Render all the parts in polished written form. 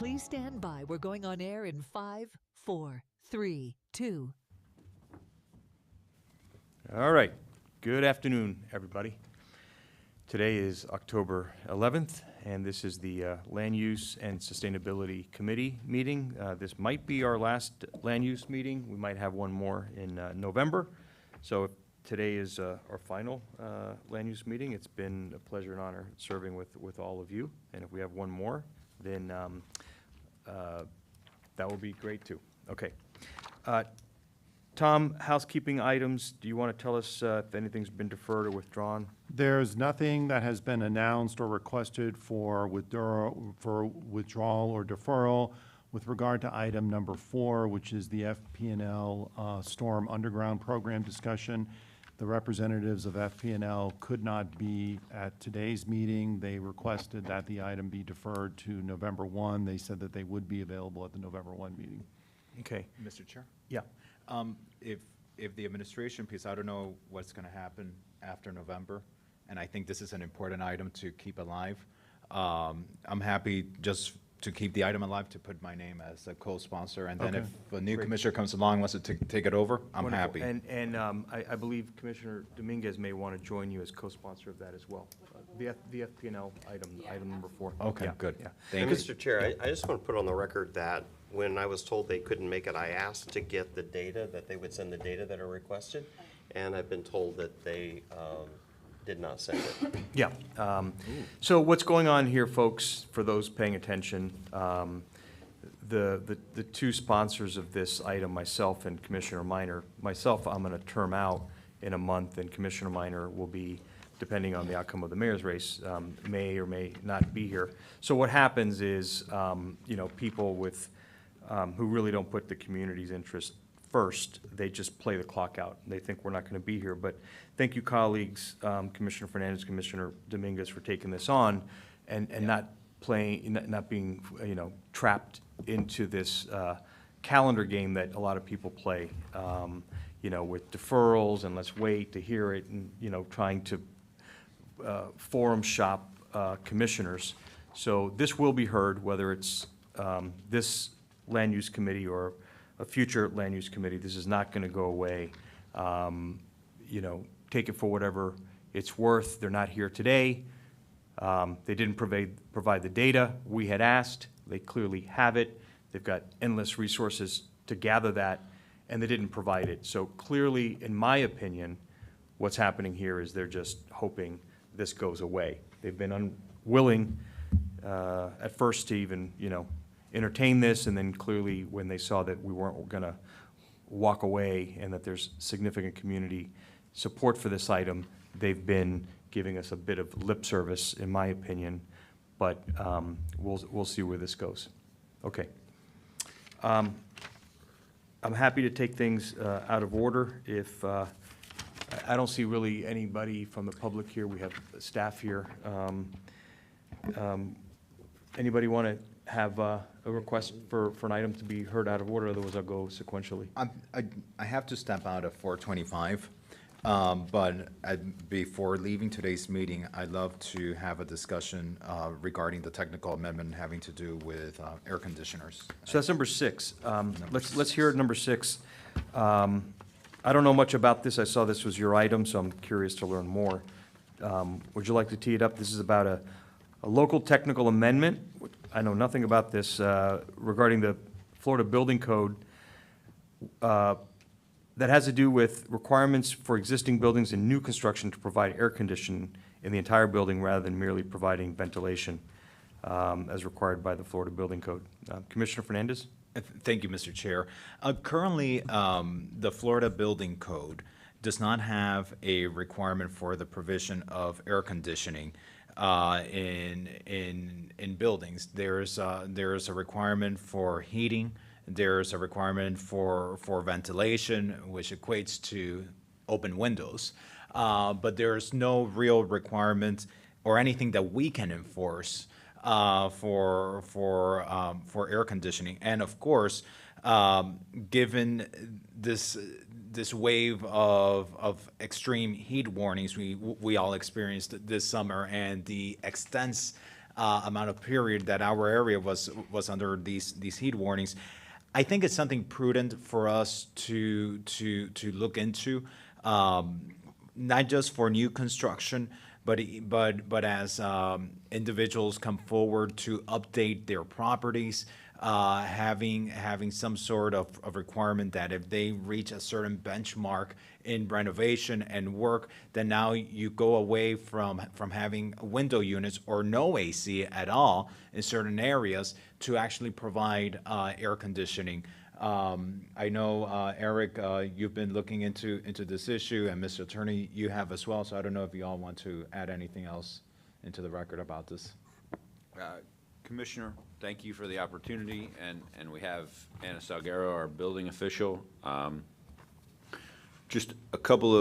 Please stand by. We're going on air in 5, 4, 3, 2. All right. Good afternoon, everybody. Today is October 11th, and this is the Land Use and Sustainability Committee meeting. This might be our last land use meeting. We might have one more in November. So if today is our final land use meeting, it's been a pleasure and honor serving with all of you. And if we have one more, then that will be great too. Okay. Tom, housekeeping items, do you want to tell us if anything's been deferred or withdrawn? There's nothing that has been announced or requested for withdrawal or deferral with regard to item number 4, which is the FP&L Storm Underground Program discussion. The representatives of FP&L could not be at today's meeting. They requested that the item be deferred to November 1. They said that they would be available at the November 1 meeting. Okay. Mr. Chair? Yeah. If the administration piece, I don't know what's going to happen after November, and I think this is an important item to keep alive. I'm happy just to keep the item alive, to put my name as a co-sponsor, and then Okay. if a new Great. commissioner comes along and wants to take it over, I'm Wonderful. happy. And I believe Commissioner Dominguez may want to join you as co-sponsor of that as well. The FP&L item number 4. Okay, Yeah, good. yeah. Thank And you. Mr. Chair, I just want to put on the record that when I was told they couldn't make it, I asked to get the data, that they would send the data that are requested, and I've been told that they did not send it. Yeah. So what's going on here, folks, for those paying attention, the two sponsors of this item, myself and Commissioner Minor. Myself, I'm going to term out in a month, and Commissioner Minor will be, depending on the outcome of the mayor's race, may or may not be here. So what happens is, people with, who really don't put the community's interest first, they just play the clock out. They think we're not going to be here. But thank you, colleagues, Commissioner Fernandez, Commissioner Dominguez, for taking this on and not being, trapped into this calendar game that a lot of people play, with deferrals and let's wait to hear it and, trying to forum shop commissioners. So this will be heard, whether it's this land use committee or a future land use committee. This is not going to go away. Take it for whatever it's worth. They're not here today. They didn't provide the data we had asked. They clearly have it. They've got endless resources to gather that, and they didn't provide it. So clearly, in my opinion, what's happening here is they're just hoping this goes away. They've been unwilling at first to even, entertain this, and then clearly when they saw that we weren't going to walk away and that there's significant community support for this item, they've been giving us a bit of lip service, in my opinion, but we'll see where this goes. Okay. I'm happy to take things out of order. If I don't see really anybody from the public here. We have staff here. Anybody want to have a request for an item to be heard out of order? Otherwise, I'll go sequentially. I have to step out at 4:25, but before leaving today's meeting, I'd love to have a discussion regarding the technical amendment having to do with air conditioners. So that's number 6. Let's hear it, number 6. I don't know much about this. I saw this was your item, so I'm curious to learn more. Would you like to tee it up? This is about a local technical amendment. I know nothing about this, regarding the Florida Building Code, that has to do with requirements for existing buildings and new construction to provide air conditioning in the entire building rather than merely providing ventilation, as required by the Florida Building Code. Commissioner Fernandez? Thank you, Mr. Chair. Currently, the Florida Building Code does not have a requirement for the provision of air conditioning in buildings. There's a requirement for heating. There's a requirement for ventilation, which equates to open windows. But there's no real requirement or anything that we can enforce for air conditioning. And of course, given this wave of extreme heat warnings we all experienced this summer, and the extent amount of period that our area was under these heat warnings. I think it's something prudent for us to look into, not just for new construction, but as individuals come forward to update their properties, having some sort of requirement that if they reach a certain benchmark in renovation and work, then now you go away from having window units or no AC at all in certain areas to actually provide air conditioning. I know, Eric, you've been looking into this issue, and Mr. Attorney, you have as well, so I don't know if you all want to add anything else into the record about this. Commissioner, thank you for the opportunity, and we have Anna Salguero, our building official. Just a couple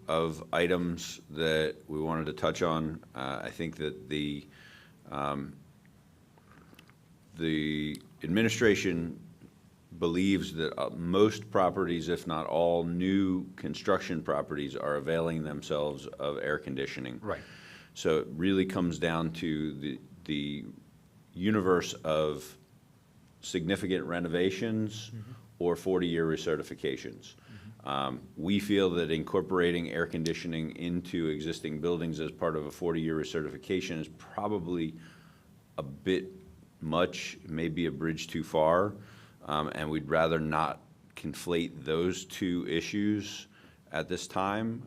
of items that we wanted to touch on. I think that the administration believes that most properties, if not all, new construction properties are availing themselves of air conditioning. Right. So it really comes down to the universe of significant renovations or 40-year recertifications. We feel that incorporating air conditioning into existing buildings as part of a 40-year recertification is probably a bit much, maybe a bridge too far, and we'd rather not conflate those two issues at this time.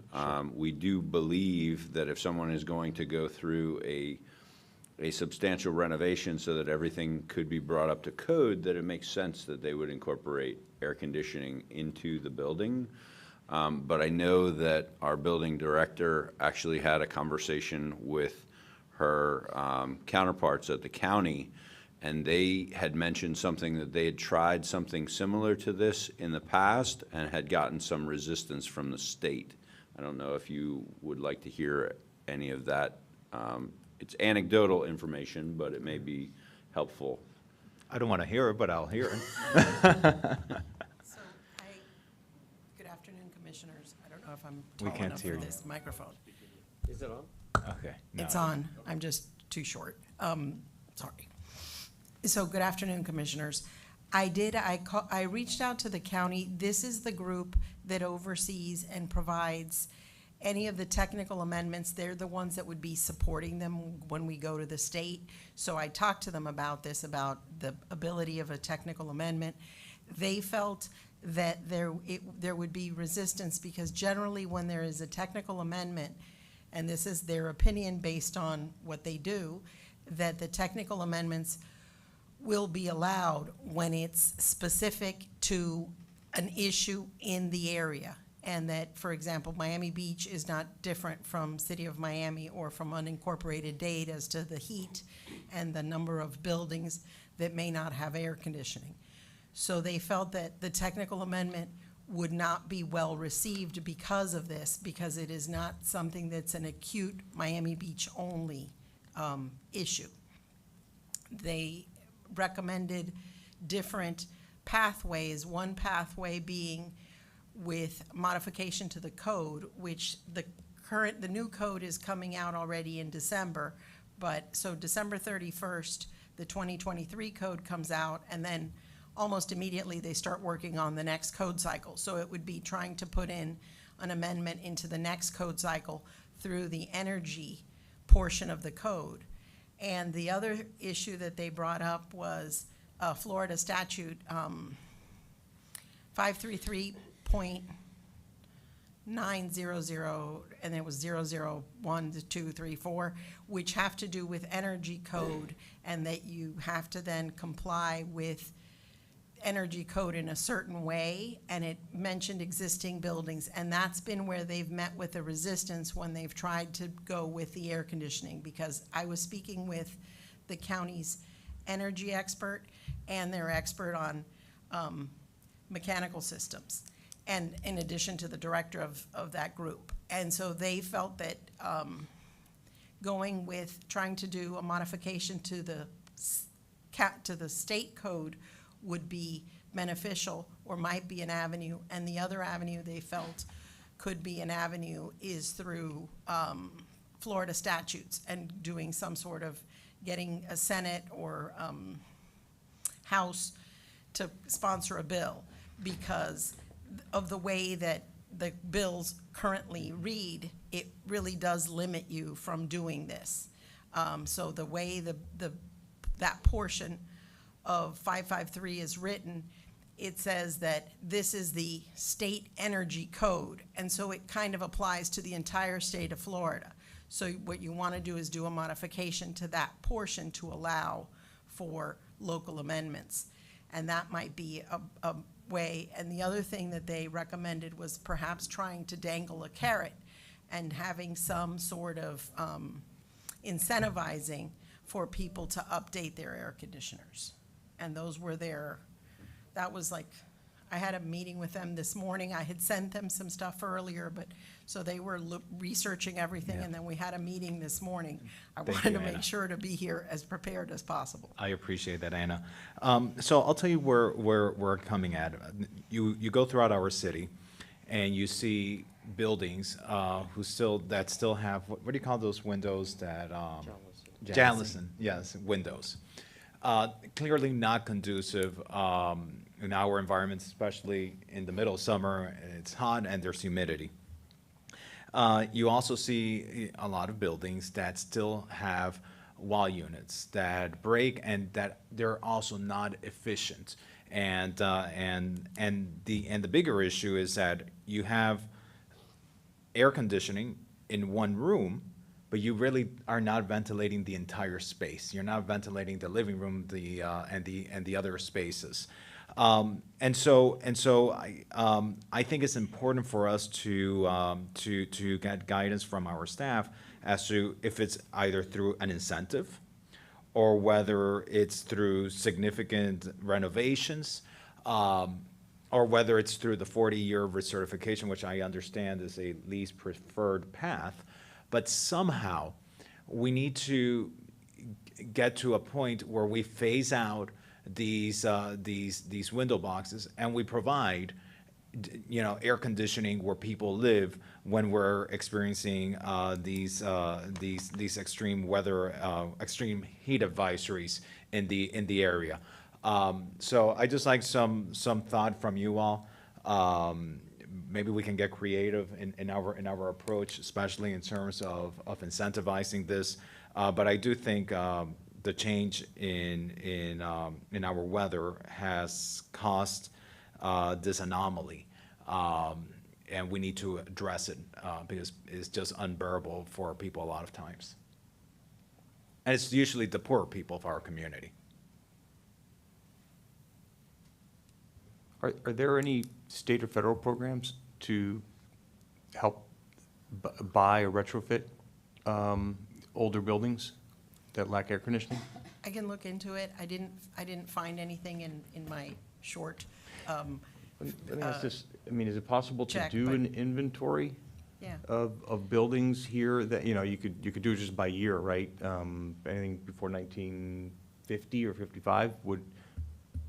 We do believe that if someone is going to go through a substantial renovation so that everything could be brought up to code, that it makes sense that they would incorporate air conditioning into the building. But I know that our building director actually had a conversation with her counterparts at the county, and they had mentioned something that they had tried something similar to this in the past and had gotten some resistance from the state. I don't know if you would like to hear any of that. It's anecdotal information, but it may be helpful. I don't want to hear it, but I'll hear it. So, good afternoon, Commissioners. I don't know if I'm We tall can't enough hear for you. this microphone. Is it on? Okay. It's on. I'm just too short. Sorry. So, good afternoon, Commissioners. I reached out to the county. This is the group that oversees and provides any of the technical amendments. They're the ones that would be supporting them when we go to the state. So I talked to them about this, about the ability of a technical amendment. They felt that there would be resistance because generally when there is a technical amendment, and this is their opinion based on what they do, that the technical amendments will be allowed when it's specific to an issue in the area. And that, for example, Miami Beach is not different from City of Miami or from unincorporated Dade as to the heat and the number of buildings that may not have air conditioning. So they felt that the technical amendment would not be well received because of this, because it is not something that's an acute Miami Beach only issue. They recommended different pathways, one pathway being with modification to the code, which the new code is coming out already in December, but so December 31st, the 2023 code comes out, and then almost immediately they start working on the next code cycle. So it would be trying to put in an amendment into the next code cycle through the energy portion of the code. And the other issue that they brought up was Florida statute 533.900, and it was 001 to 2, 3, 4, which have to do with energy code, and that you have to then comply with energy code in a certain way, and it mentioned existing buildings, and that's been where they've met with the resistance when they've tried to go with the air conditioning, because I was speaking with the county's energy expert and their expert on mechanical systems, and in addition to the director of that group. And so they felt that going with trying to do a modification to the state code would be beneficial or might be an avenue. And the other avenue they felt could be an avenue is through Florida statutes and doing some sort of getting a Senate or House to sponsor a bill because of the way that the bills currently read. It really does limit you from doing this. So the way that portion of 553 is written, it says that this is the state energy code, and so it kind of applies to the entire state of Florida. So what you want to do is do a modification to that portion to allow for local amendments. And that might be a way. And the other thing that they recommended was perhaps trying to dangle a carrot and having some sort of incentivizing for people to update their air conditioners. And those were that was like, I had a meeting with them this morning. I had sent them some stuff earlier, but, so they were researching everything, and then we had a meeting this morning. I Thank wanted you, to Anna. make sure to be here as prepared as possible. I appreciate that, Anna. So I'll tell you where we're coming at. You go throughout our city, and you see buildings that still have, what do you call those windows that? Jallison, yes, windows. Clearly not conducive in our environments, especially in the middle of summer. It's hot and there's humidity. You also see a lot of buildings that still have wall units that break and that they're also not efficient. And the bigger issue is that you have air conditioning in one room, but you really are not ventilating the entire space. You're not ventilating the living room, and the other spaces. And so I think it's important for us to get guidance from our staff as to if it's either through an incentive or whether it's through significant renovations, or whether it's through the 40-year recertification, which I understand is a least preferred path. But somehow, we need to get to a point where we phase out these window boxes and we provide, air conditioning where people live when we're experiencing these extreme weather, extreme heat advisories in the area. So I just like some thought from you all. Maybe we can get creative in our approach, especially in terms of incentivizing this. But I do think the change in our weather has caused this anomaly, and we need to address it because it's just unbearable for people a lot of times. And it's usually the poor people of our community. Are there any state or federal programs to help buy or retrofit older buildings that lack air conditioning? I can look into it. I didn't find anything in my short, Let me ask this, is it possible to check, do but- an inventory yeah. of buildings here that, you could do it just by year, right? Anything before 1950 or 55 would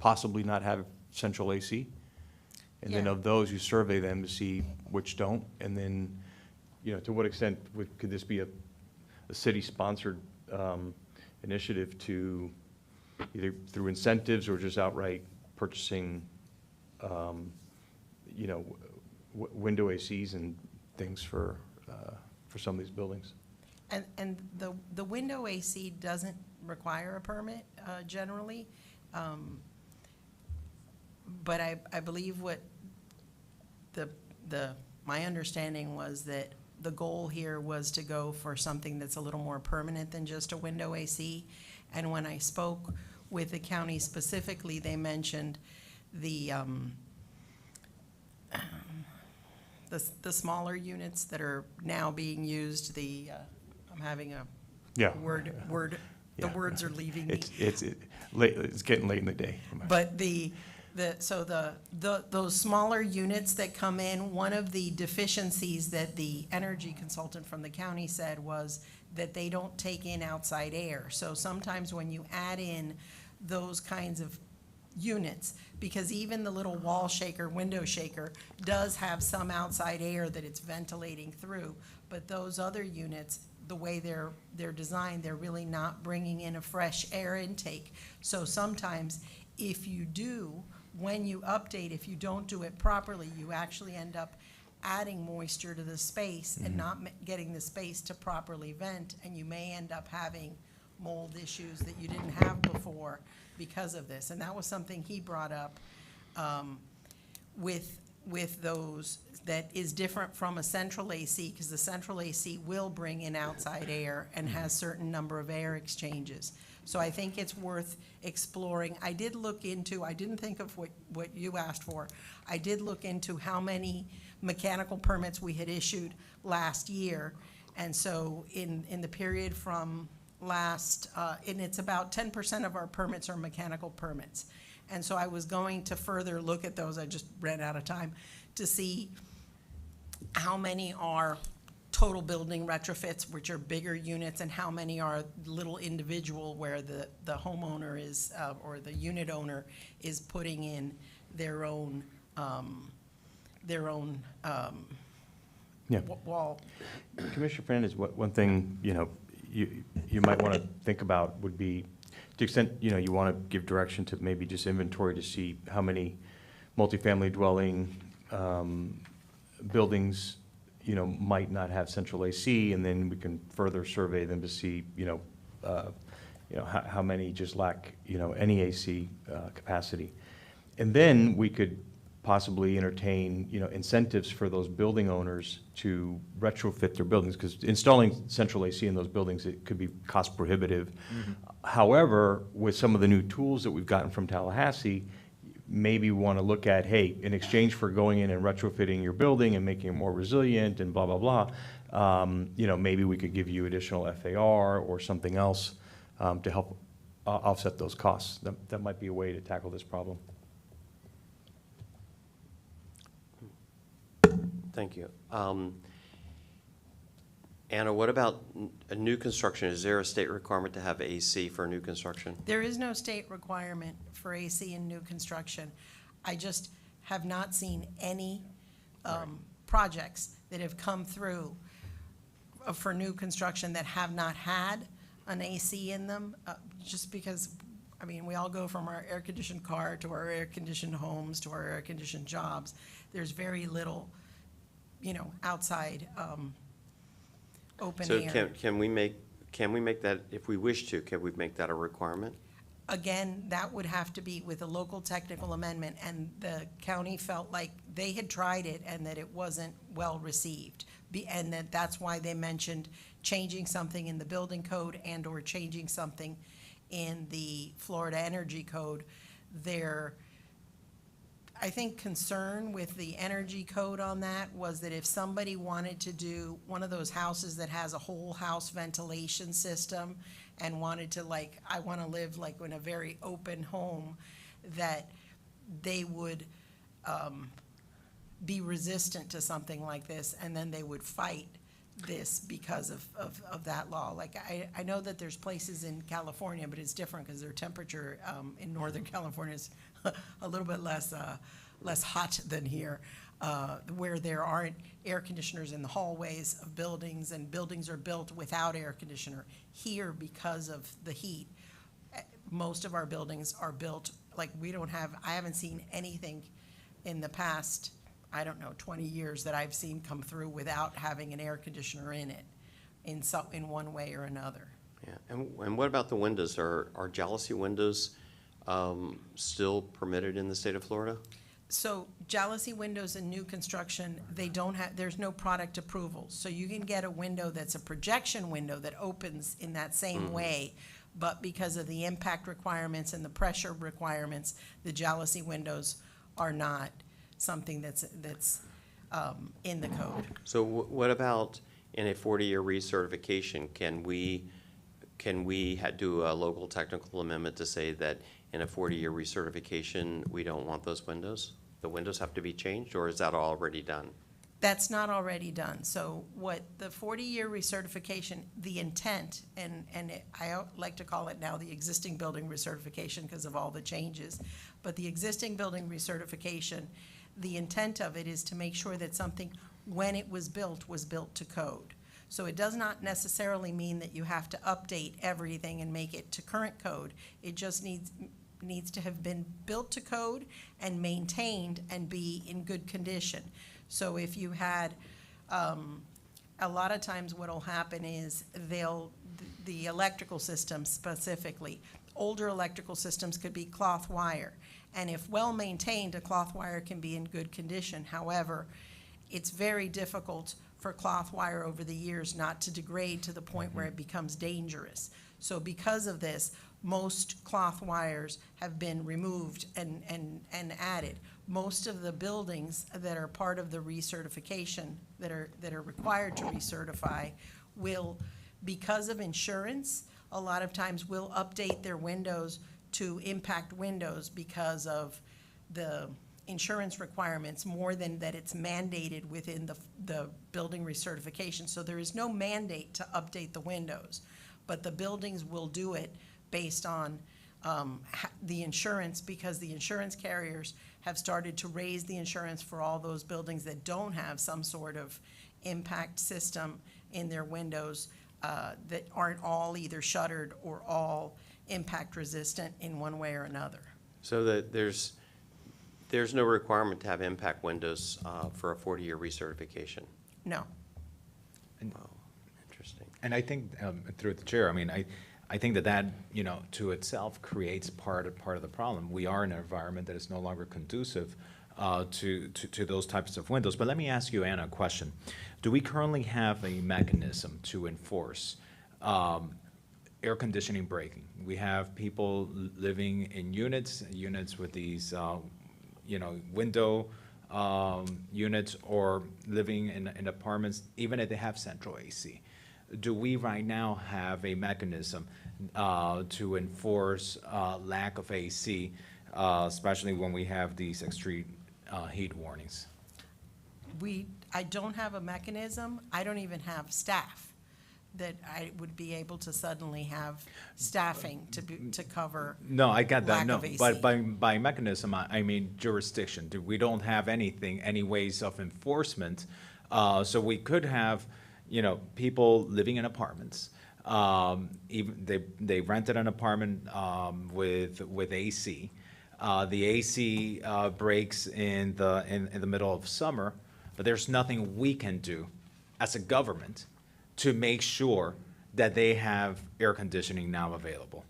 possibly not have central AC? And then Yeah. of those, you survey them to see which don't, and then, to what extent could this be a city-sponsored initiative to either through incentives or just outright purchasing, window ACs and things for some of these buildings? And the window AC doesn't require a permit generally. But I believe what my understanding was that the goal here was to go for something that's a little more permanent than just a window AC. And when I spoke with the county specifically, they mentioned the smaller units that are now being used, I'm having a Yeah. word, the Yeah. words are leaving me. It's getting late in the day. But those smaller units that come in, one of the deficiencies that the energy consultant from the county said was that they don't take in outside air. So sometimes when you add in those kinds of units, because even the little wall shaker, window shaker, does have some outside air that it's ventilating through, but those other units, the way they're designed, they're really not bringing in a fresh air intake. So sometimes if you do, when you update, if you don't do it properly, you actually end up adding moisture to the space and not getting the space to properly vent, and you may end up having mold issues that you didn't have before because of this. And that was something he brought up with those, that is different from a central AC, because the central AC will bring in outside air and has certain number of air exchanges. So I think it's worth exploring. I did look into, I didn't think of what you asked for. I did look into how many mechanical permits we had issued last year. And so in the period from last, and it's about 10% of our permits are mechanical permits. And so I was going to further look at those, I just ran out of time, to see how many are total building retrofits, which are bigger units, and how many are little individual where the homeowner is, or the unit owner is putting in their own Yeah. wall. Commissioner Fernandez, one thing, you might want to think about would be, to the extent, you want to give direction to maybe just inventory to see how many multifamily dwelling buildings, might not have central AC, and then we can further survey them to see, how many just lack, any AC capacity. And then we could possibly entertain, incentives for those building owners to retrofit their buildings, because installing central AC in those buildings, it could be cost prohibitive. However, with some of the new tools that we've gotten from Tallahassee, maybe we want to look at, hey, in exchange for going in and retrofitting your building and making it more resilient and blah, blah, blah, maybe we could give you additional FAR or something else to help offset those costs. That might be a way to tackle this problem. Thank you. Anna, what about a new construction? Is there a state requirement to have AC for new construction? There is no state requirement for AC in new construction. I just have not seen any projects that have come through for new construction that have not had an AC in them, just because, we all go from our air-conditioned car to our air-conditioned homes to our air-conditioned jobs. There's very little, outside open So air. can we make that, if we wish to, can we make that a requirement? Again, that would have to be with a local technical amendment, and the county felt like they had tried it and that it wasn't well received. And that's why they mentioned changing something in the building code and/or changing something in the Florida Energy Code. Their, I think, concern with the energy code on that was that if somebody wanted to do one of those houses that has a whole house ventilation system and wanted to, I want to live in a very open home, that they would be resistant to something like this, and then they would fight this because of that law. I know that there's places in California, but it's different because their temperature in Northern California is a little bit less hot than here, where there aren't air conditioners in the hallways of buildings, and buildings are built without air conditioner. Here, because of the heat, most of our buildings are built, I haven't seen anything in the past, 20 years that I've seen come through without having an air conditioner in it, in one way or another. Yeah, and what about the windows? Are jalousie windows still permitted in the state of Florida? So jalousie windows in new construction, there's no product approval. So you can get a window that's a projection window that opens in that same way, but because of the impact requirements and the pressure requirements, the jalousie windows are not something that's in the code. So what about in a 40-year recertification? Can we do a local technical amendment to say that in a 40-year recertification, we don't want those windows? The windows have to be changed, or is that already done? That's not already done. So what the 40-year recertification, the intent, I like to call it now the existing building recertification because of all the changes, but the existing building recertification, the intent of it is to make sure that something, when it was built to code. So it does not necessarily mean that you have to update everything and make it to current code. It just needs to have been built to code and maintained and be in good condition. So if you had, a lot of times what'll happen is the electrical system specifically, older electrical systems could be cloth wire. And if well-maintained, a cloth wire can be in good condition. However, it's very difficult for cloth wire over the years not to degrade to the point where it becomes dangerous. So because of this, most cloth wires have been removed and added. Most of the buildings that are part of the recertification, that are required to recertify, will, because of insurance, a lot of times will update their windows to impact windows because of the insurance requirements, more than that it's mandated within the building recertification. So there is no mandate to update the windows, but the buildings will do it based on the insurance, because the insurance carriers have started to raise the insurance for all those buildings that don't have some sort of impact system in their windows, that aren't all either shuttered or all impact resistant in one way or another. So that there's no requirement to have impact windows for a 40-year recertification? No. Wow, interesting. And I think, through the chair, I mean, I think that, you know, to itself creates part of the problem. We are in an environment that is no longer conducive to those types of windows. But let me ask you, Anna, a question. Do we currently have a mechanism to enforce air conditioning breaking? We have people living in units with these, you know, window units, or living in apartments, even if they have central AC. Do we right now have a mechanism to enforce lack of AC, especially when we have these extreme heat warnings? I don't have a mechanism. I don't even have staff that I would be able to suddenly have staffing to cover. No, I got that, lack no, of AC. but by mechanism, I mean jurisdiction. We don't have any ways of enforcement. So we could have, you know, people living in apartments. Even they rented an apartment with AC. The AC breaks in the middle of summer, but there's nothing we can do as a government to make sure that they have air conditioning now available.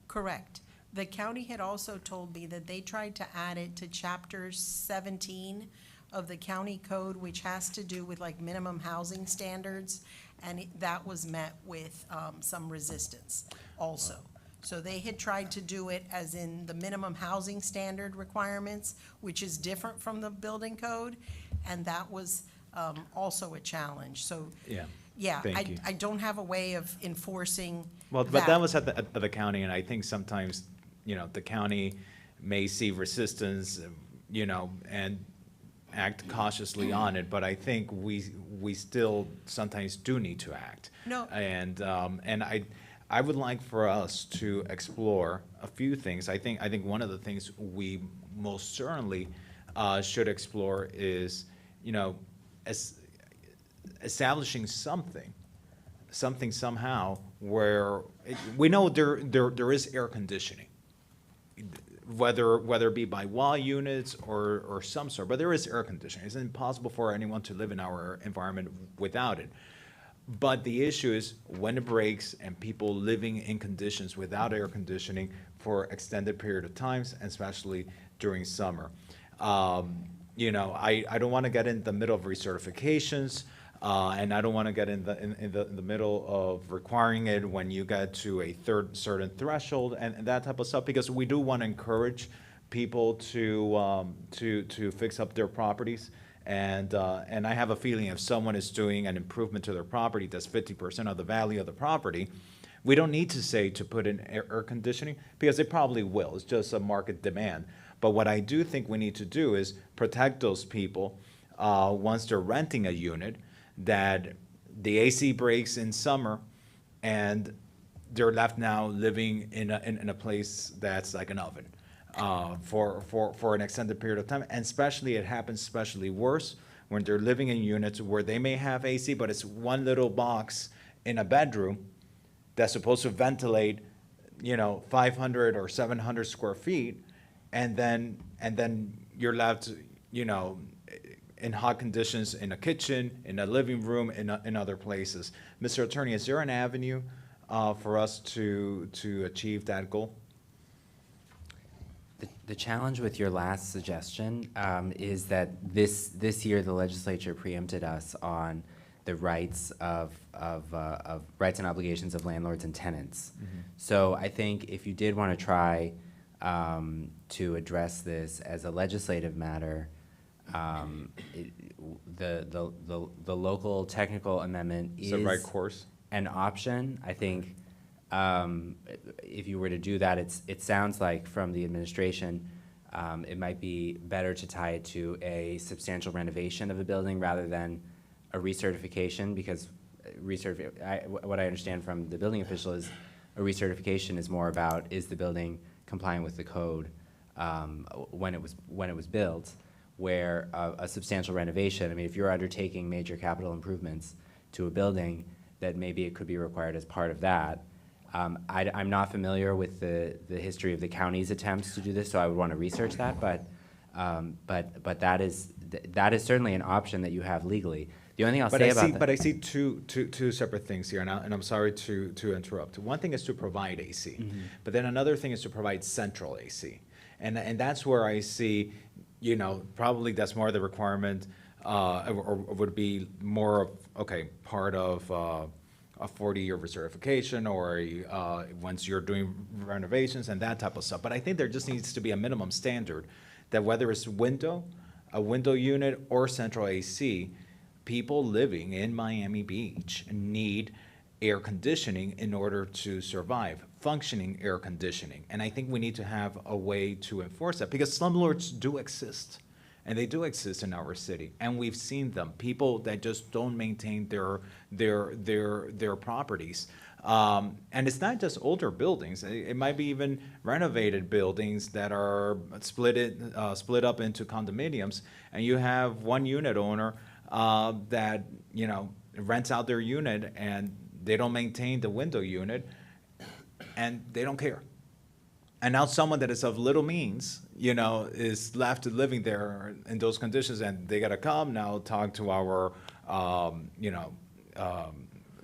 Correct. The county had also told me that they tried to add it to chapter 17 of the county code, which has to do with like minimum housing standards, and that was met with some resistance also. So they had tried to do it as in the minimum housing standard requirements, which is different from the building code, and that was also a challenge. So yeah, Thank you. I don't have a way of enforcing Well, but that was at the county, and I think sometimes, you know, the county may see resistance, you know, and act cautiously on it, but I think we still sometimes do need to act. No. And I would like for us to explore a few things. I think one of the things we most certainly should explore is, you know, establishing something somehow where we know there is air conditioning, whether it be by wall units or some sort, but there is air conditioning. It's impossible for anyone to live in our environment without it. But the issue is when it breaks and people living in conditions without air conditioning for extended period of times, and especially during summer. You know, I don't want to get in the middle of recertifications, and I don't want to get in the middle of requiring it when you get to a certain threshold and that type of stuff, because we do want to encourage people to fix up their properties. And I have a feeling if someone is doing an improvement to their property that's 50% of the value of the property, we don't need to say to put in air conditioning, because they probably will. It's just a market demand. But what I do think we need to do is protect those people once they're renting a unit, that the AC breaks in summer and they're left now living in a place that's like an oven for an extended period of time. And especially, it happens especially worse when they're living in units where they may have AC, but it's one little box in a bedroom that's supposed to ventilate, 500 or 700 square feet, and then you're allowed to, in hot conditions in a kitchen, in a living room, in other places. Mr. Attorney, is there an avenue for us to achieve that goal? The challenge with your last suggestion is that this year the legislature preempted us on the rights of rights and obligations of landlords and tenants. So I think if you did want to try to address this as a legislative matter, the local technical amendment Is the right course? an option. I think if you were to do that, it sounds like from the administration, it might be better to tie it to a substantial renovation of the building rather than a recertification, because what I understand from the building official is a recertification is more about, is the building complying with the code when it was built, where a substantial renovation, I mean, if you're undertaking major capital improvements to a building, that maybe it could be required as part of that. I'm not familiar with the history of the county's attempts to do this, so I would want to research that, but that is certainly an option that you have legally. The only thing I'll say about that. But I see two separate things here, and I'm sorry to interrupt. One thing is to provide AC, but then another thing is to provide central AC. And that's where I see, probably that's more the requirement, or would be more of, okay, part of a 40-year recertification, or once you're doing renovations and that type of stuff. But I think there just needs to be a minimum standard that whether it's a window unit or central AC, people living in Miami Beach need air conditioning in order to survive, functioning air conditioning. And I think we need to have a way to enforce that, because slumlords do exist, and they do exist in our city, and we've seen them, people that just don't maintain their properties. And it's not just older buildings. It might be even renovated buildings that are split up into condominiums, and you have one unit owner that rents out their unit, and they don't maintain the window unit, and they don't care. And now someone that is of little means, is left living there in those conditions, and they gotta come now talk to our,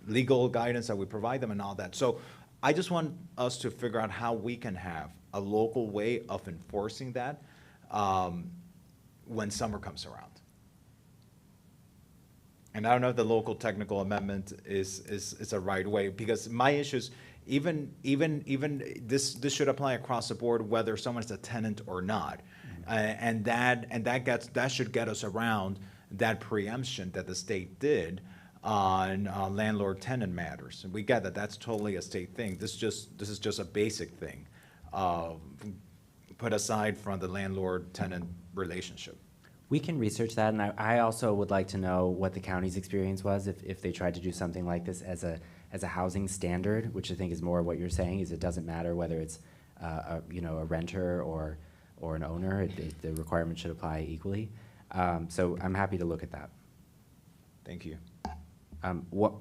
legal guidance that we provide them and all that. So I just want us to figure out how we can have a local way of enforcing that when summer comes around. And I don't know if the local technical amendment is a right way, because my issues, even this should apply across the board, whether someone's a tenant or not. And that should get us around that preemption that the state did on landlord-tenant matters. And we get that that's totally a state thing. This is just a basic thing, put aside from the landlord-tenant relationship. We can research that, and I also would like to know what the county's experience was if they tried to do something like this as a housing standard, which I think is more what you're saying, is it doesn't matter whether it's a renter or an owner, the requirement should apply equally. So I'm happy to look at that. Thank you.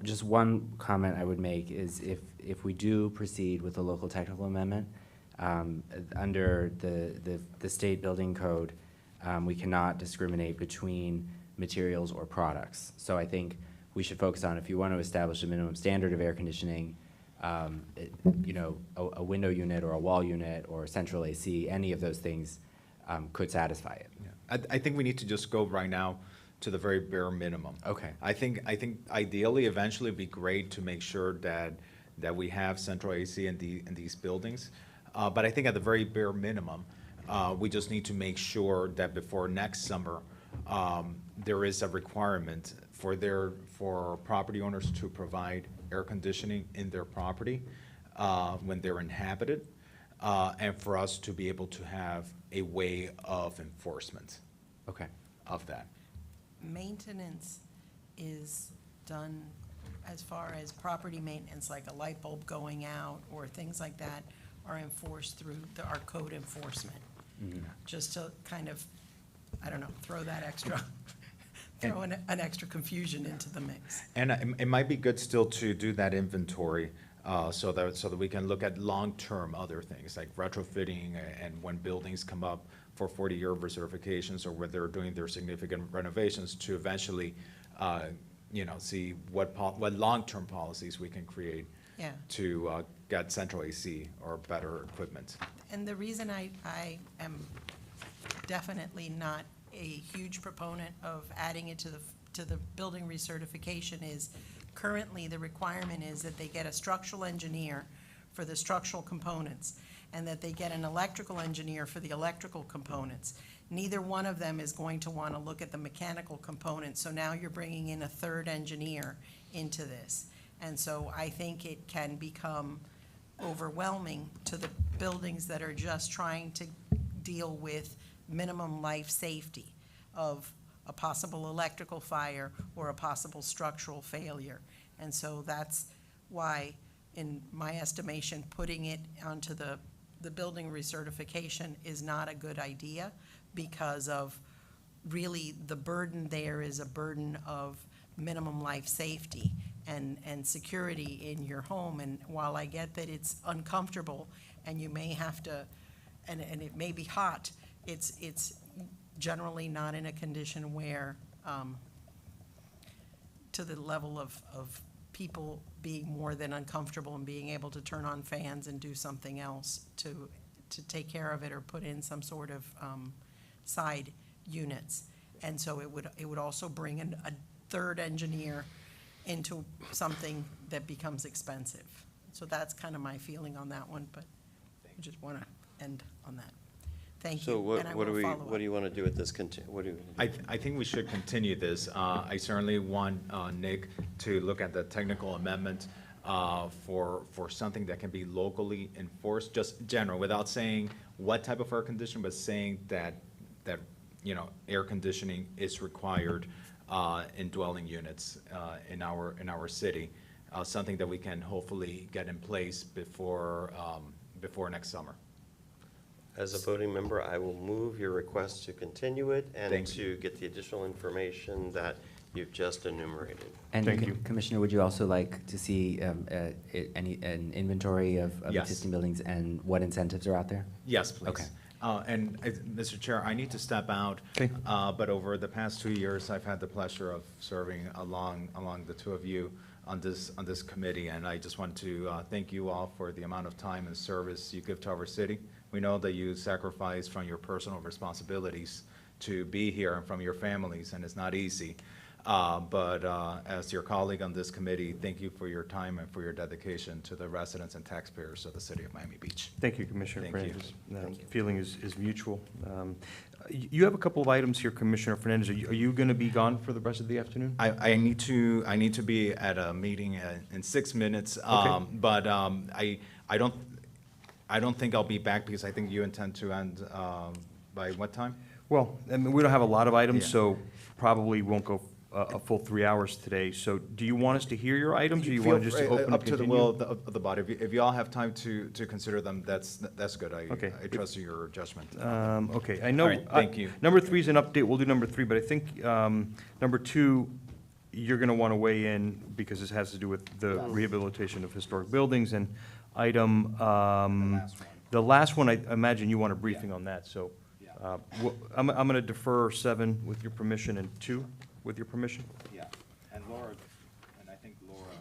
Just one comment I would make is if we do proceed with the local technical amendment, under the state building code, we cannot discriminate between materials or products. So I think we should focus on, if you want to establish a minimum standard of air conditioning, a window unit or a wall unit or central AC, any of those things could satisfy it. Yeah. I think we need to just go right now to the very bare minimum. Okay. I think ideally, eventually, it'd be great to make sure that we have central AC in these buildings. But I think at the very bare minimum, we just need to make sure that before next summer, there is a requirement for property owners to provide air conditioning in their property when they're inhabited, and for us to be able to have a way of enforcement of that. Maintenance is done as far as property maintenance, like a light bulb going out or things like that, are enforced through our code enforcement. Just to kind of, I don't know, throw that throw an extra confusion into the mix. And it might be good still to do that inventory, so that we can look at long-term other things, like retrofitting and when buildings come up for 40-year recertifications or when they're doing their significant renovations, to eventually, see what long-term policies we can create Yeah. to get central AC or better equipment. And the reason I am definitely not a huge proponent of adding it to the building recertification is currently the requirement is that they get a structural engineer for the structural components and that they get an electrical engineer for the electrical components. Neither one of them is going to want to look at the mechanical components, so now you're bringing in a third engineer into this. And so I think it can become overwhelming to the buildings that are just trying to deal with minimum life safety of a possible electrical fire or a possible structural failure. And so that's why, in my estimation, putting it onto the building recertification is not a good idea, because of really the burden there is a burden of minimum life safety and security in your home. And while I get that it's uncomfortable and you may have to, and it may be hot, it's generally not in a condition where, to the level of people being more than uncomfortable and being able to turn on fans and do something else to take care of it or put in some sort of side units. And so it would also bring in a third engineer into something that becomes expensive. So that's kind of my feeling on that one, but I just want to end on that. Thank So you, and I will follow up. what do you want to do with this, what do you? I think we should continue this. I certainly want Nick to look at the technical amendment for something that can be locally enforced, just general, without saying what type of air conditioning, but saying that air conditioning is required in dwelling units in our city. Something that we can hopefully get in place before next summer. As a voting member, I will move your request to continue it and Thank to get the additional information that you've just enumerated. And Thank you. Commissioner, would you also like to see an inventory of Yes. existing buildings and what incentives are out there? Yes, please. Okay. Mr. Chair, I need to step out. Okay. But over the past 2 years, I've had the pleasure of serving along the two of you on this committee, and I just want to thank you all for the amount of time and service you give to our city. We know that you sacrifice from your personal responsibilities to be here and from your families, and it's not easy. But as your colleague on this committee, thank you for your time and for your dedication to the residents and taxpayers of the city of Miami Beach. Thank you, Commissioner Thank you. Fernandez. Feeling is mutual. You have a couple of items here, Commissioner Fernandez. Are you going to be gone for the rest of the afternoon? I need to be at a meeting in 6 minutes. Okay. But I don't think I'll be back because I think you intend to end by what time? Well, I mean, we don't have a lot of items, Yeah. so probably won't go a full 3 hours today. So do you want us to hear your items, or you want to just open and Up to the will continue? of the body. If you all have time to consider them, that's good. Okay. I trust your judgment. Okay, I know. All right, thank you. Number 3 is an update. We'll do number 3, but I think number 2, you're going to want to weigh in because this has to do with the rehabilitation of historic buildings. And item, the last one, I imagine you want a briefing on that, so. I'm going to defer 7 with your permission and 2 with your permission. Yeah, and Laura, and I think Laura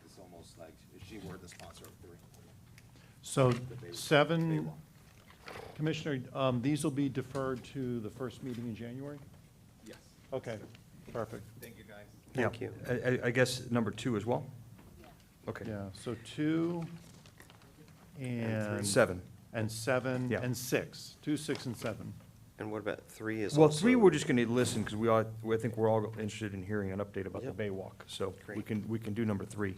is almost like, she were the sponsor of 3. So 7, Commissioner, these will be deferred to the first meeting in January? Yes. Okay, perfect. Thank you, guys. Thank you. I guess number 2 as well? Okay. Yeah, so 2 and. 7. And 7 Yeah. and 6, 2, 6, and 7. And what about 3 is Well, also? 3, we're just going to listen, because I think we're all interested in hearing an update about the Yep. Bay Walk. So we Great. can do number 3.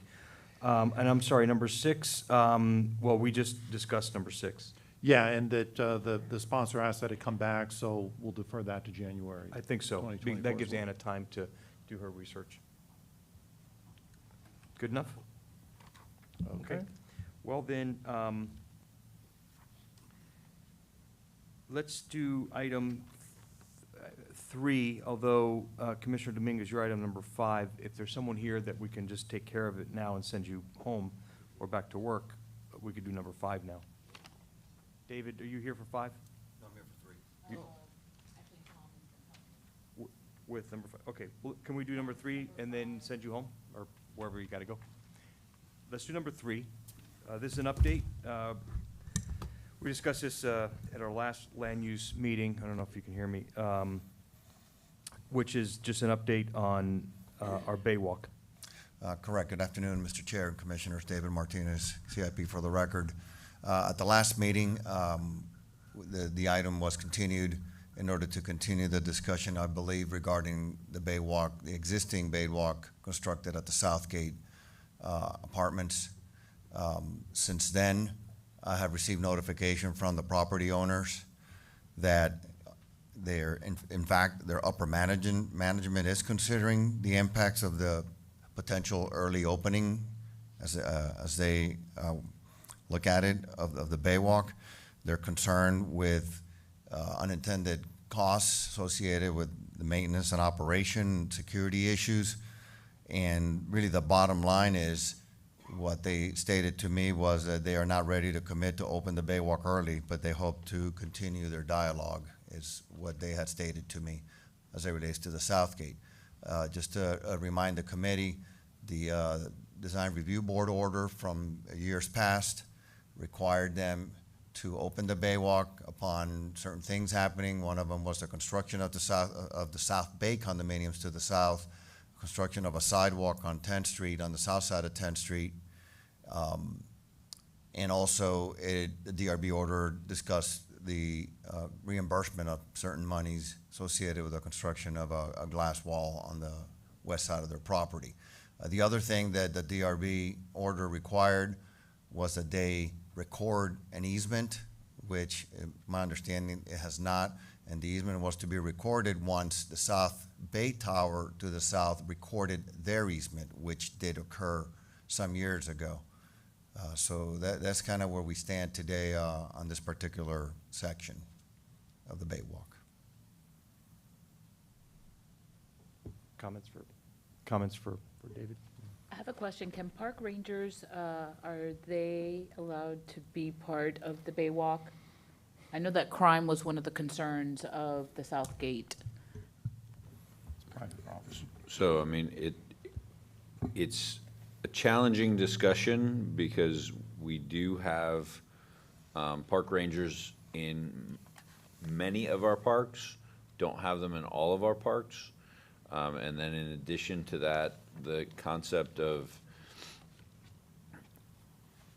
And I'm sorry, number 6, well, we just discussed number 6. Yeah, and that the sponsor asked that it come back, so we'll defer that to January. I think so. 2024 That gives as well. Anna time to do her research. Good enough? Okay. Well, then, let's do item 3, although Commissioner Dominguez, your item number 5, if there's someone here that we can just take care of it now and send you home or back to work, we could do number 5 now. David, are you here for 5? No, I'm here for 3. With number 5, okay. Well, can we do number 3 and then send you home, or wherever you gotta go? Let's do number 3. This is an update. We discussed this at our last land use meeting. I don't know if you can hear me, which is just an update on our Bay Walk. Correct. Good afternoon, Mr. Chair and Commissioners. David Martinez, CIP for the record. At the last meeting, the item was continued in order to continue the discussion, I believe, regarding the Bay Walk, the existing Bay Walk constructed at the Southgate Apartments. Since then, I have received notification from the property owners that in fact, their upper management is considering the impacts of the potential early opening as they look at it of the Bay Walk. They're concerned with unintended costs associated with the maintenance and operation, security issues. And really the bottom line is, what they stated to me was that they are not ready to commit to open the Bay Walk early, but they hope to continue their dialogue, is what they had stated to me as it relates to the Southgate. Just to remind the committee, the Design Review Board order from years past required them to open the Bay Walk upon certain things happening. One of them was the construction of the South Bay condominiums to the south, construction of a sidewalk on 10th Street, on the south side of 10th Street. And also, the DRB order discussed the reimbursement of certain monies associated with the construction of a glass wall on the west side of their property. The other thing that the DRB order required was that they record an easement, which, my understanding, it has not. And the easement was to be recorded once the South Bay Tower to the south recorded their easement, which did occur some years ago. So that's kind of where we stand today on this particular section of the Bay Walk. Comments for David? I have a question. Can park rangers, are they allowed to be part of the Bay Walk? I know that crime was one of the concerns of the Southgate. So, I mean, it's a challenging discussion because we do have park rangers in many of our parks, don't have them in all of our parks. And then in addition to that, the concept of,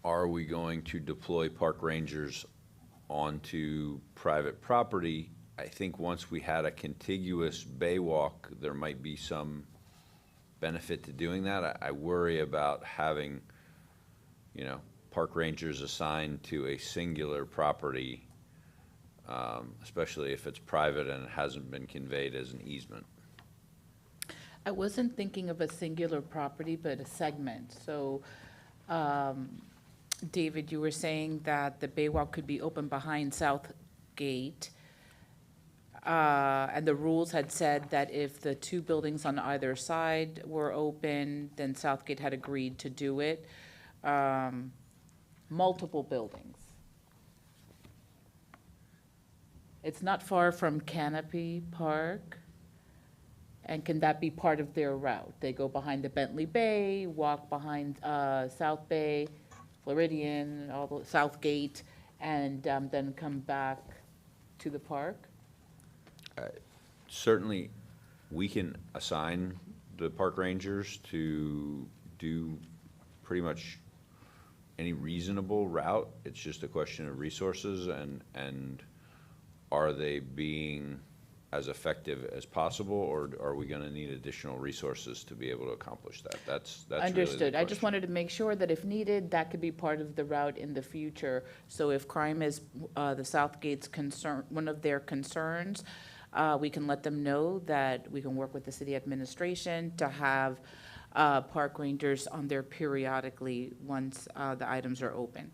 are we going to deploy park rangers onto private property? I think once we had a contiguous Bay Walk, there might be some benefit to doing that. I worry about having, park rangers assigned to a singular property, especially if it's private and it hasn't been conveyed as an easement. I wasn't thinking of a singular property, but a segment. So, David, you were saying that the Bay Walk could be open behind Southgate. And the rules had said that if the two buildings on either side were open, then Southgate had agreed to do it. Multiple buildings. It's not far from Canopy Park. And can that be part of their route? They go behind the Bentley Bay, walk behind South Bay, Floridian, all the Southgate, and then come back to the park? Certainly, we can assign the park rangers to do pretty much any reasonable route. It's just a question of resources and are they being as effective as possible, or are we gonna need additional resources to be able to accomplish that? That's really the Understood. I just question. wanted to make sure that if needed, that could be part of the route in the future. So if crime is the Southgate's concern, one of their concerns, we can let them know that we can work with the city administration to have park rangers on there periodically once the items are open.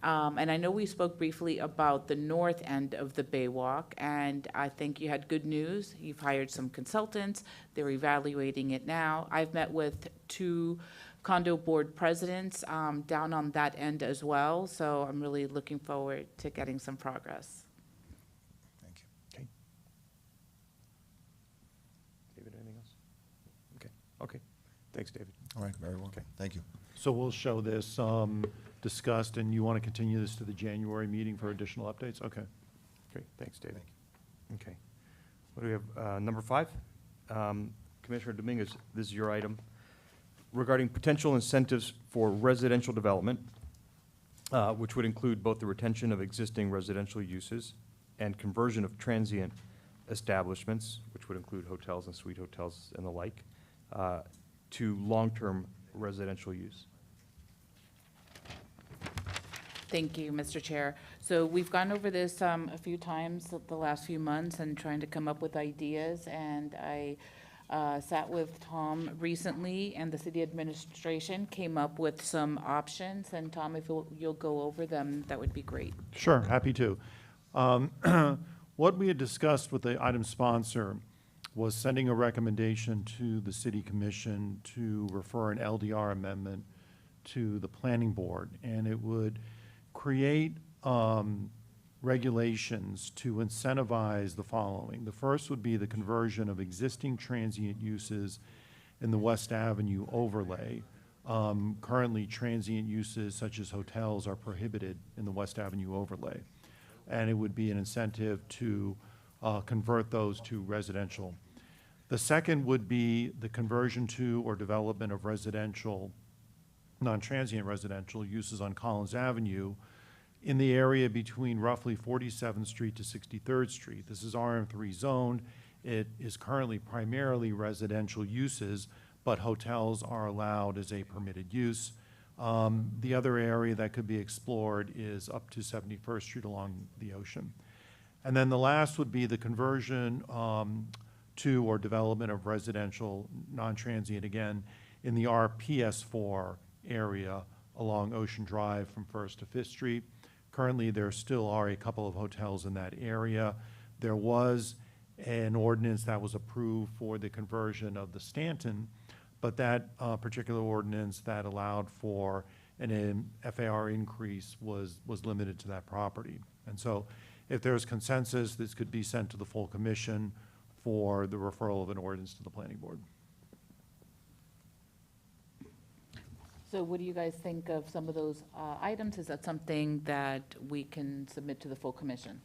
And I know we spoke briefly about the north end of the Baywalk, and I think you had good news. You've hired some consultants. They're evaluating it now. I've met with 2 condo board presidents down on that end as well, so I'm really looking forward to getting some progress. Thank you. Okay. David, anything else? Okay. Thanks, David. All right, very well. Okay. Thank you. So we'll show this discussed, and you want to continue this to the January meeting for additional updates? Okay. Great, thanks, David. Okay. What do we have? Number 5, Commissioner Dominguez, this is your item. Regarding potential incentives for residential development, which would include both the retention of existing residential uses and conversion of transient establishments, which would include hotels and suite hotels and the like, to long-term residential use. Thank you, Mr. Chair. So we've gone over this a few times the last few months and trying to come up with ideas, and I sat with Tom recently, and the city administration came up with some options, and Tom, if you'll go over them, that would be great. Sure, happy to. What we had discussed with the item sponsor was sending a recommendation to the city commission to refer an LDR amendment to the planning board, and it would create regulations to incentivize the following. The first would be the conversion of existing transient uses in the West Avenue overlay. Currently, transient uses such as hotels are prohibited in the West Avenue overlay. And it would be an incentive to convert those to residential. The second would be the conversion to or development of residential, non-transient residential uses on Collins Avenue in the area between roughly 47th Street to 63rd Street. This is RM3 zoned. It is currently primarily residential uses, but hotels are allowed as a permitted use. The other area that could be explored is up to 71st Street along the ocean. And then the last would be the conversion to or development of residential, non-transient again, in the RPS4 area along Ocean Drive from 1st to 5th Street. Currently, there still are a couple of hotels in that area. There was an ordinance that was approved for the conversion of the Stanton, but that particular ordinance that allowed for an FAR increase was limited to that property. And so if there's consensus, this could be sent to the full commission for the referral of an ordinance to the planning board. So what do you guys think of some of those items? Is that something that we can submit to the full commission?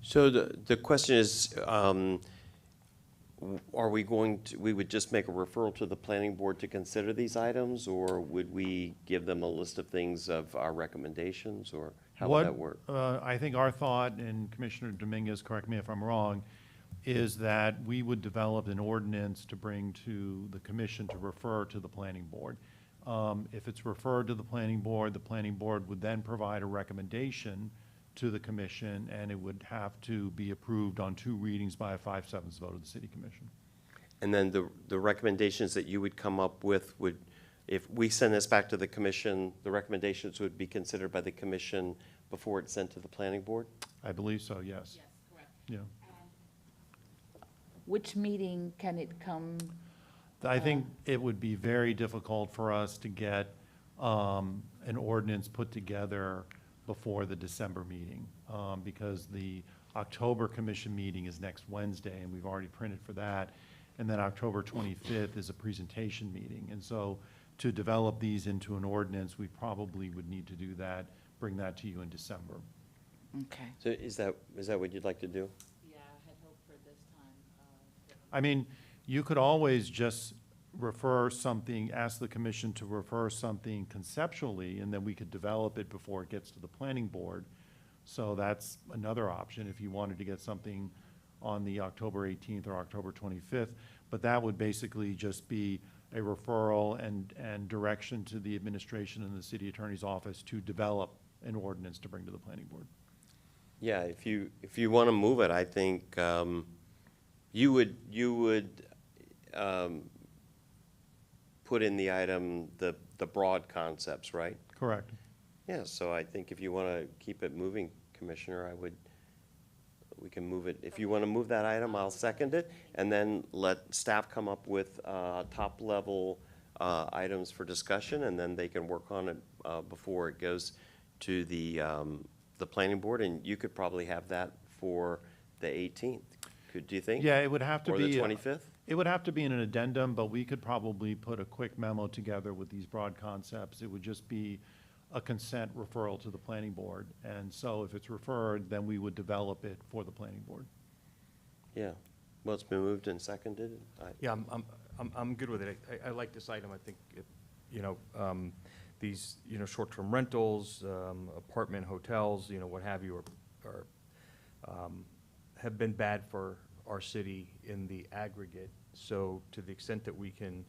So the question is, are we we would just make a referral to the planning board to consider these items, or would we give them a list of things of our recommendations, or how would that work? I think our thought, and Commissioner Dominguez, correct me if I'm wrong, is that we would develop an ordinance to bring to the commission to refer to the planning board. If it's referred to the planning board would then provide a recommendation to the commission, and it would have to be approved on 2 readings by a 5/7 vote of the city commission. And then the recommendations that you would come up with would, if we send this back to the commission, the recommendations would be considered by the commission before it's sent to the planning board? I believe so, yes. Yes, correct. Yeah. Which meeting can it come? I think it would be very difficult for us to get an ordinance put together before the December meeting, because the October commission meeting is next Wednesday, and we've already printed for that. And then October 25th is a presentation meeting. And so to develop these into an ordinance, we probably would need to do that, bring that to you in December. Okay. So is that what you'd like to do? Yeah, I had hoped for this time. I mean, you could always just refer something, ask the commission to refer something conceptually, and then we could develop it before it gets to the planning board. So that's another option if you wanted to get something on the October 18th or October 25th. But that would basically just be a referral and direction to the administration and the city attorney's office to develop an ordinance to bring to the planning board. Yeah, if you want to move it, I think you would put in the item the broad concepts, right? Correct. Yeah, so I think if you want to keep it moving, Commissioner, we can move it. If you want to move that item, I'll second it, and then let staff come up with top-level items for discussion, and then they can work on it before it goes to the planning board, and you could probably have that for the 18th. Do you think? Yeah, it would have to Or be. the 25th? It would have to be in an addendum, but we could probably put a quick memo together with these broad concepts. It would just be a consent referral to the planning board. And so if it's referred, then we would develop it for the planning board. Yeah. Well, it's been moved and seconded. Yeah, I'm good with it. I like this item. I think, these, short-term rentals, apartment hotels, what have you, are have been bad for our city in the aggregate. So to the extent that we can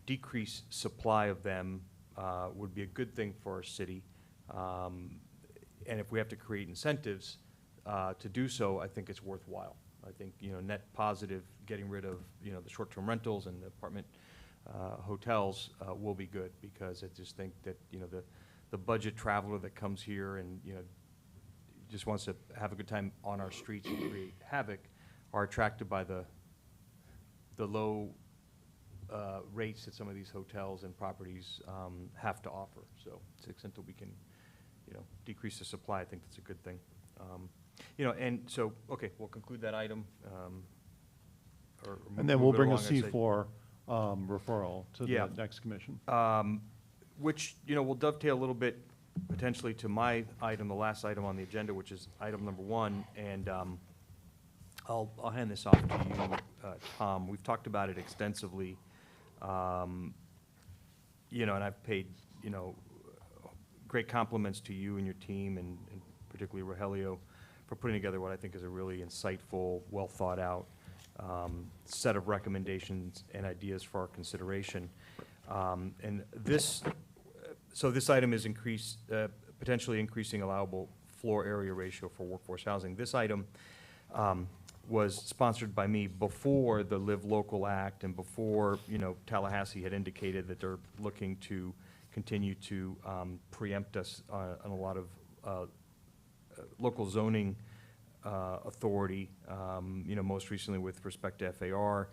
decrease supply of them would be a good thing for our city. And if we have to create incentives to do so, I think it's worthwhile. I think, net positive, getting rid of, the short-term rentals and the apartment hotels will be good, because I just think that, the budget traveler that comes here and, just wants to have a good time on our streets and create havoc are attracted by the low rates that some of these hotels and properties have to offer. So to the extent that we can, decrease the supply, I think that's a good thing. And so, okay, we'll conclude that item. And then we'll move it bring a along, I'd say. C4 referral to Yeah. the next commission. Which, will dovetail a little bit potentially to my item, the last item on the agenda, which is item number 1. And I'll hand this off to you, Tom. We've talked about it extensively. And I've paid, great compliments to you and your team, and particularly Rogelio, for putting together what I think is a really insightful, well-thought-out set of recommendations and ideas for our consideration. And this item is potentially increasing allowable floor area ratio for workforce housing. This item was sponsored by me before the Live Local Act and before, Tallahassee had indicated that they're looking to continue to preempt us on a lot of local zoning authority, most recently with respect to FAR,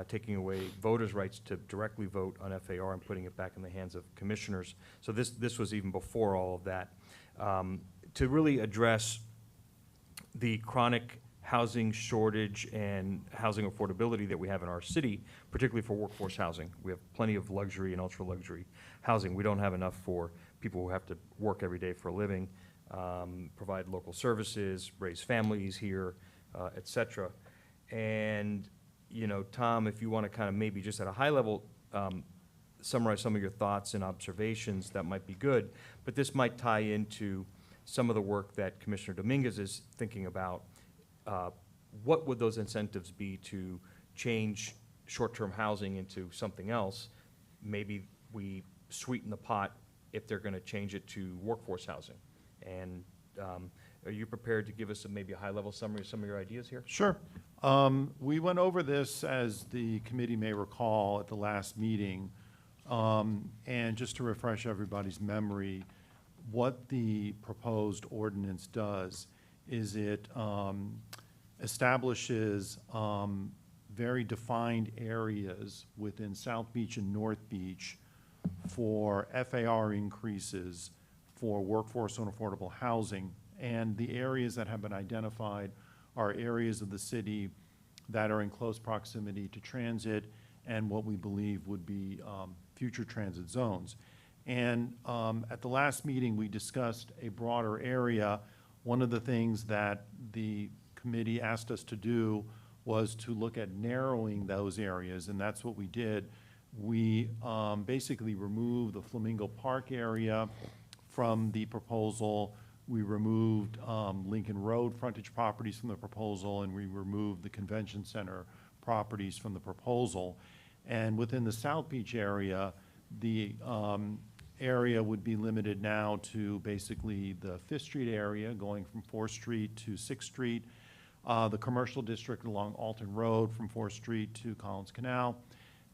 taking away voters' rights to directly vote on FAR and putting it back in the hands of commissioners. So this was even before all of that. To really address the chronic housing shortage and housing affordability that we have in our city, particularly for workforce housing. We have plenty of luxury and ultra-luxury housing. We don't have enough for people who have to work every day for a living, provide local services, raise families here, et cetera. And, Tom, if you want to kind of maybe just at a high level summarize some of your thoughts and observations, that might be good. But this might tie into some of the work that Commissioner Dominguez is thinking about. What would those incentives be to change short-term housing into something else? Maybe we sweeten the pot if they're going to change it to workforce housing. And are you prepared to give us maybe a high-level summary of some of your ideas here? Sure. We went over this, as the committee may recall, at the last meeting. And just to refresh everybody's memory, what the proposed ordinance does is it establishes very defined areas within South Beach and North Beach for FAR increases for workforce and affordable housing. And the areas that have been identified are areas of the city that are in close proximity to transit and what we believe would be future transit zones. And at the last meeting, we discussed a broader area. One of the things that the committee asked us to do was to look at narrowing those areas, and that's what we did. We basically removed the Flamingo Park area from the proposal. We removed Lincoln Road frontage properties from the proposal, and we removed the Convention Center properties from the proposal. And within the South Beach area, the area would be limited now to basically the Fifth Street area, going from 4th Street to 6th Street, the commercial district along Alton Road from 4th Street to Collins Canal,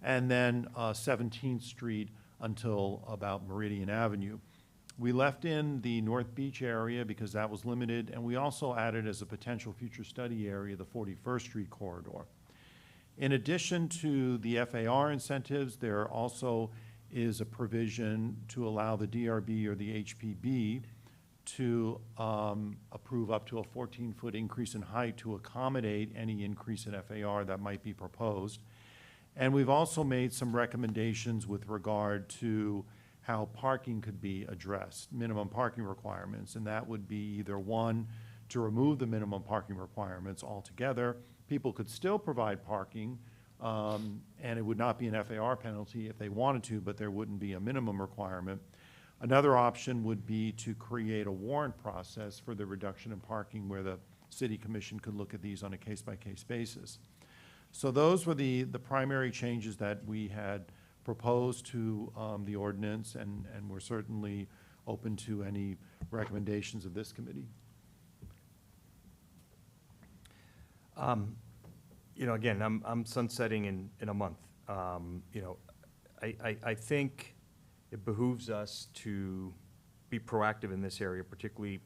and then 17th Street until about Meridian Avenue. We left in the North Beach area because that was limited, and we also added as a potential future study area the 41st Street corridor. In addition to the FAR incentives, there also is a provision to allow the DRB or the HPB to approve up to a 14-foot increase in height to accommodate any increase in FAR that might be proposed. And we've also made some recommendations with regard to how parking could be addressed, minimum parking requirements, and that would be either one, to remove the minimum parking requirements altogether. People could still provide parking, and it would not be an FAR penalty if they wanted to, but there wouldn't be a minimum requirement. Another option would be to create a warrant process for the reduction in parking where the city commission could look at these on a case-by-case basis. So those were the primary changes that we had proposed to the ordinance, and we're certainly open to any recommendations of this committee. You know, again, I'm sunsetting in a month. You know, I think it behooves us to be proactive in this area, particularly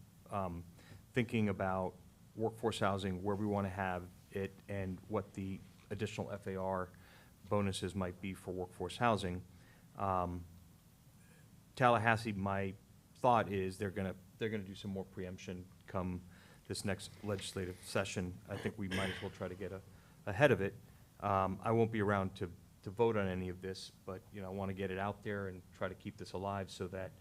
thinking about workforce housing, where we want to have it, and what the additional FAR bonuses might be for workforce housing. Tallahassee, my thought is they're gonna do some more preemption come this next legislative session. I think we might as well try to get ahead of it. I won't be around to vote on any of this, but you know, I want to get it out there and try to keep this alive so that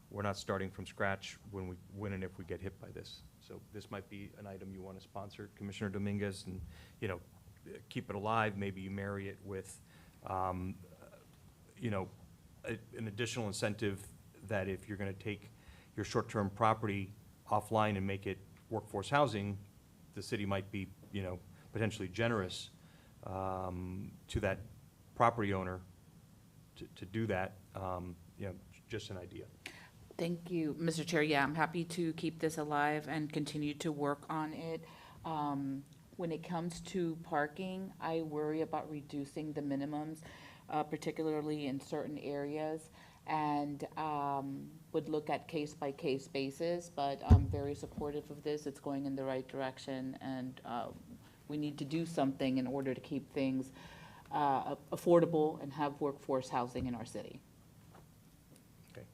we're not starting from scratch when and if we get hit by this. So this might be an item you want to sponsor, Commissioner Dominguez, and you know, keep it alive. Maybe you marry it with, you know, an additional incentive that if you're going to take your short-term property offline and make it workforce housing, the city might be, you know, potentially generous to that property owner to do that. You know, just an idea. Thank you, Mr. Chair. Yeah, I'm happy to keep this alive and continue to work on it. When it comes to parking, I worry about reducing the minimums, particularly in certain areas, and would look at case-by-case basis, but I'm very supportive of this. It's going in the right direction, and we need to do something in order to keep things affordable and have workforce housing in our city. Okay.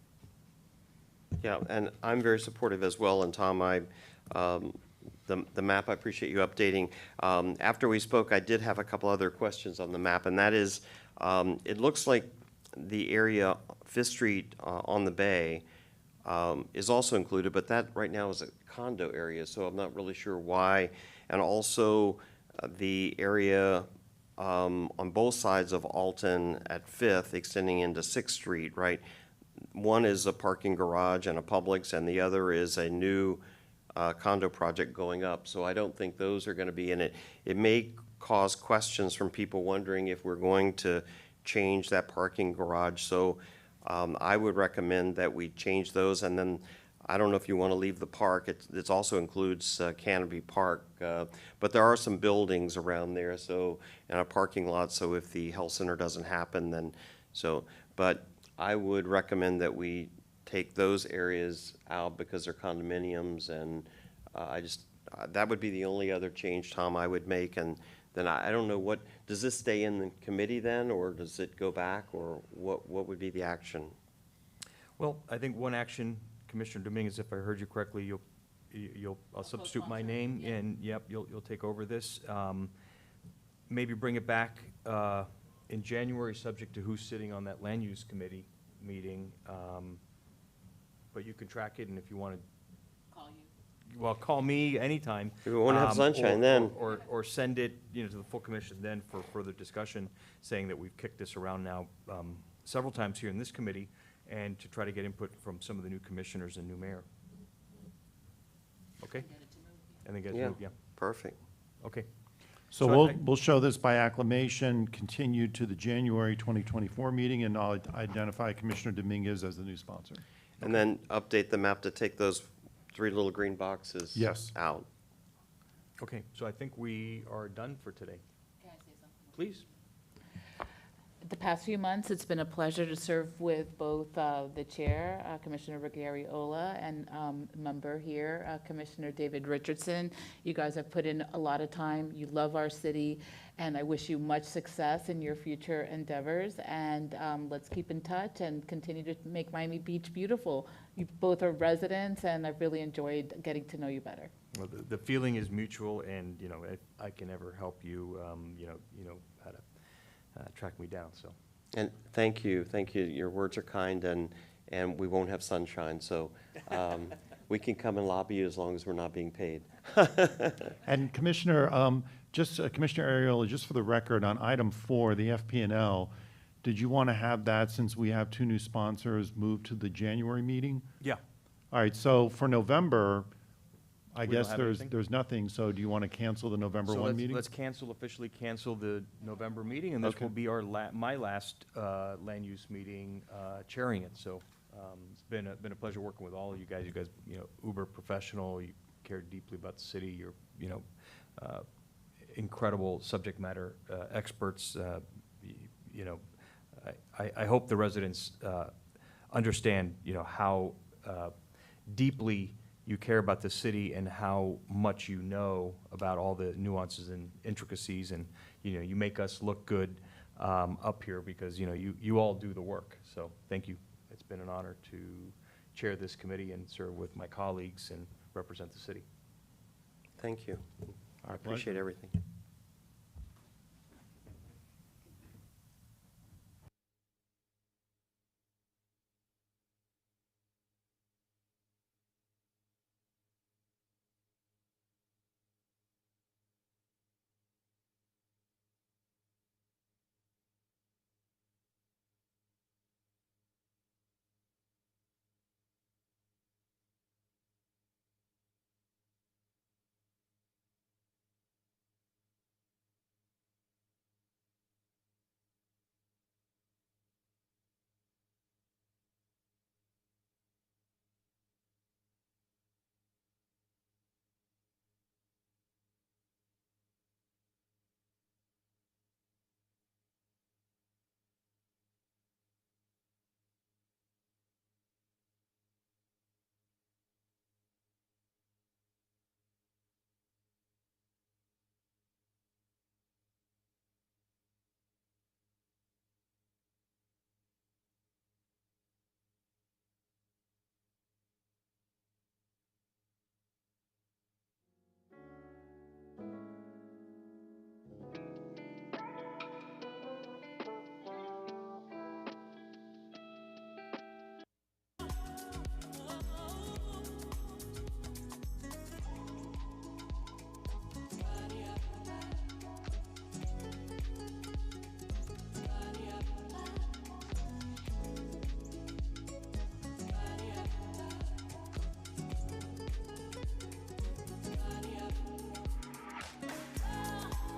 Yeah, and I'm very supportive as well, and Tom, the map, I appreciate you updating. After we spoke, I did have a couple other questions on the map, and that is, it looks like the area, Fifth Street on the bay, is also included, but that right now is a condo area, so I'm not really sure why. And also, the area on both sides of Alton at Fifth, extending into Sixth Street, right? One is a parking garage and a Publix, and the other is a new condo project going up. So I don't think those are going to be in it. It may cause questions from people wondering if we're going to change that parking garage. So I would recommend that we change those. And then I don't know if you want to leave the park. It also includes Canopy Park. But there are some buildings around there, so, and a parking lot. So if the health center doesn't happen, then so. But I would recommend that we take those areas out because they're condominiums, and that would be the only other change, Tom, I would make. And then I don't know, does this stay in the committee then, or does it go back, or what would be the action? Well, I think one action, Commissioner Dominguez, if I heard you correctly, I'll substitute my name, and yep, you'll take over this. Maybe bring it back in January, subject to who's sitting on that land use committee meeting. But you can track it, and if you want to. Call you. Well, call me anytime. We won't have sunshine then. Or send it, you know, to the full commission then for further discussion, saying that we've kicked this around now several times here in this committee, and to try to get input from some of the new commissioners and new mayor. Okay? And then get it to move, yeah. Perfect. Okay. So So we'll show this by acclamation, continued to the January 2024 meeting, and I'll identify Commissioner Dominguez as the new sponsor. And then update the map to take those 3 little green boxes Yes. out. Okay, so I think we are done for today. Can I say something? Please. past few months, it's been a pleasure to serve with both the chair, Commissioner Rigariola, and member here, Commissioner David Richardson. You guys have put in a lot of time. You love our city, and I wish you much success in your future endeavors. And let's keep in touch and continue to make Miami Beach beautiful. You both are residents, and I've really enjoyed getting to know you better. Well, the feeling is mutual, and, you know, if I can ever help you, you know how to track me down, so. And thank you. Your words are kind, and we won't have sunshine, so we can come and lobby you as long as we're not being paid. And Commissioner, Commissioner Ariola, just for the record, on item 4, the FP&L, did you want to have that, since we have 2 new sponsors, moved to the January meeting? Yeah. All right, so for November, I We don't guess have there's anything? nothing, so do you want to cancel the November So 1 meeting? let's officially cancel the November meeting, and this Okay. will be my last land use meeting chairing it. So it's been a pleasure working with all of you guys. You guys, you know, uber professional, you care deeply about the city, you're, you know, incredible subject matter experts. You know, I hope the residents understand, you know, how deeply you care about the city and how much you know about all the nuances and intricacies, and, you know, you make us look good up here because, you know, you all do the work. So thank you. It's been an honor to chair this committee and serve with my colleagues and represent the city. Thank you. I Our pleasure. appreciate everything.